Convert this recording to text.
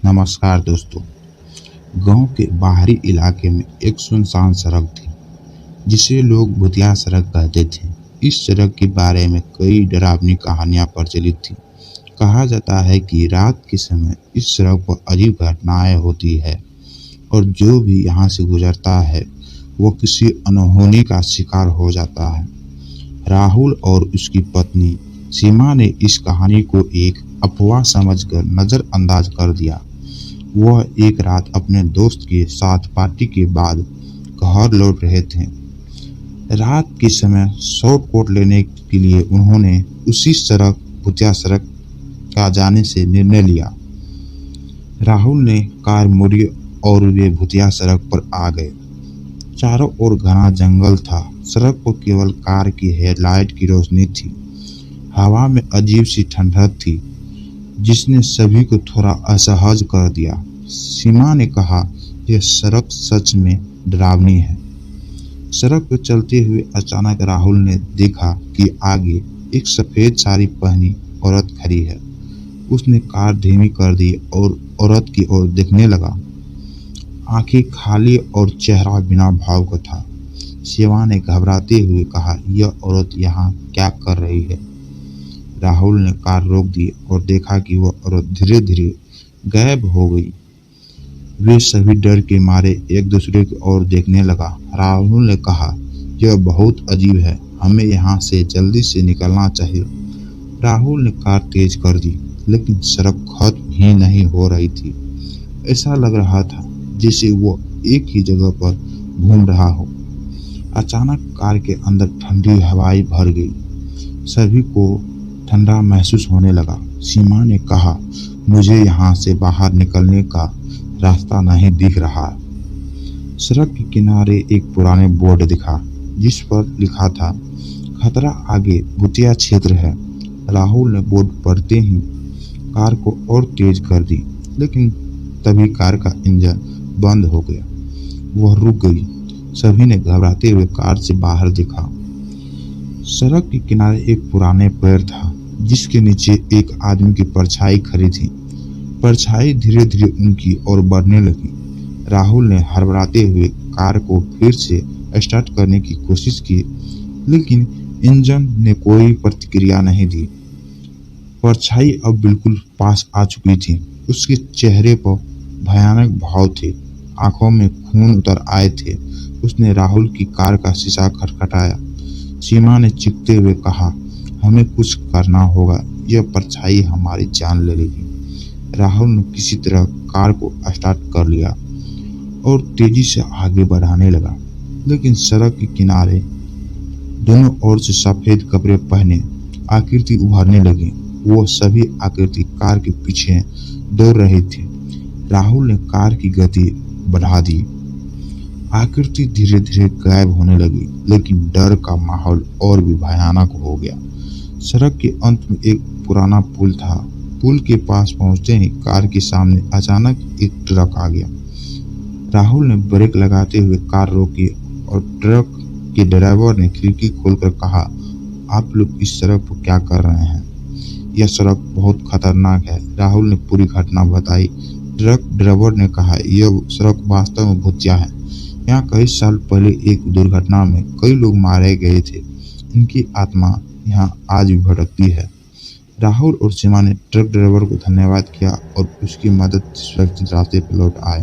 नमस्कार दोस्तों। गांव के बाहरी इलाके में एक सुनसान सड़क थी जिसे लोग भूतिया सड़क कहते थे। इस सड़क के बारे में कई डरावनी कहानियां प्रचलित थी। कहा जाता है कि रात के समय इस सड़क पर अजीब घटनाएं होती है और जो भी यहाँ से गुजरता है वो किसी अनहोनी का शिकार हो जाता है। राहुल और उसकी पत्नी सीमा ने इस कहानी को एक अफवाह समझकर नजरअंदाज कर दिया। वह एक रात अपने दोस्त के साथ पार्टी के बाद घर लौट रहे थे। रात के समय शॉर्ट कोट लेने के लिए उन्होंने उसी सड़क भूतिया सड़क का जाने से निर्णय लिया। राहुल ने कार मोड़ी और वे भूतिया सड़क पर आ गए। चारों ओर घना जंगल था। सड़क पर केवल कार की हेडलाइट की रोशनी थी। हवा में अजीब सी ठंडक थी जिसने सभी को थोड़ा असहज कर दिया। सीमा ने कहा, यह सड़क सच में डरावनी है। सड़क पर चलते हुए अचानक राहुल ने देखा कि आगे एक सफेद साड़ी पहनी औरत खड़ी है। उसने कार धीमी कर दी और औरत की ओर देखने लगा। आंखें खाली और चेहरा बिना भाव का था। शिवा ने घबराते हुए कहा, यह औरत यहाँ क्या कर रही है? राहुल ने कार रोक दी और देखा कि वह औरत धीरे धीरे गायब हो गई। वे सभी डर के मारे एक दूसरे की ओर देखने लगा। राहुल ने कहा, यह बहुत अजीब है, हमें यहाँ से जल्दी से निकलना चाहिए। राहुल ने कार तेज कर दी लेकिन सड़क खत्म ही नहीं हो रही थी। ऐसा लग रहा था जैसे वो एक ही जगह पर घूम रहा हो। अचानक कार के अंदर ठंडी हवाएं भर गई। सभी को ठंडा महसूस होने लगा। सीमा ने कहा, मुझे यहाँ से बाहर निकलने का रास्ता नहीं दिख रहा। सड़क के किनारे एक पुराने बोर्ड दिखा जिस पर लिखा था, खतरा आगे, भूतिया क्षेत्र है। राहुल ने बोर्ड पढ़ते ही कार को और तेज कर दी लेकिन तभी कार का इंजन बंद हो गया। वह रुक गई। सभी ने घबराते हुए कार से बाहर देखा। सड़क के किनारे एक पुराने पेड़ था जिसके नीचे एक आदमी की परछाई खड़ी थी। परछाई धीरे धीरे उनकी ओर बढ़ने लगी। राहुल ने हड़बड़ाते हुए कार को फिर से स्टार्ट करने की कोशिश की लेकिन इंजन ने कोई प्रतिक्रिया नहीं दी। परछाई अब बिल्कुल पास आ चुकी थी। उसके चेहरे पर भयानक भाव थे। आंखों में खून उतर आए थे। उसने राहुल की कार का शीशा खटखटाया। सीमा ने चीखते हुए कहा, हमें कुछ करना होगा, यह परछाई हमारी जान ले लेगी। राहुल ने किसी तरह कार को स्टार्ट कर लिया और तेजी से आगे बढ़ाने लगा लेकिन सड़क के किनारे दोनों ओर से सफेद कपड़े पहने आकृति उभरने लगी। वो सभी आकृति कार के पीछे दौड़ रही थी। राहुल ने कार की गति बढ़ा दी। आकृति धीरे धीरे गायब होने लगी लेकिन डर का माहौल और भी भयानक हो गया। सड़क के अंत में एक पुराना पुल था। पुल के पास पहुंचते ही कार के सामने अचानक एक ट्रक आ गया। राहुल ने ब्रेक लगाते हुए कार रोकी और ट्रक के ड्राइवर ने खिड़की खोलकर कहा, आप लोग इस सड़क पर क्या कर रहे हैं? यह सड़क बहुत खतरनाक है। राहुल ने पूरी घटना बताई। ट्रक ड्राइवर ने कहा, यह सड़क वास्तव में भूतिया है। यहाँ कई साल पहले एक दुर्घटना में कई लोग मारे गए थे। इनकी आत्मा यहाँ आज भी भटकती है। राहुल और सीमा ने ट्रक ड्राइवर को धन्यवाद किया और उसकी मदद से सुरक्षित रास्ते पर लौट आए।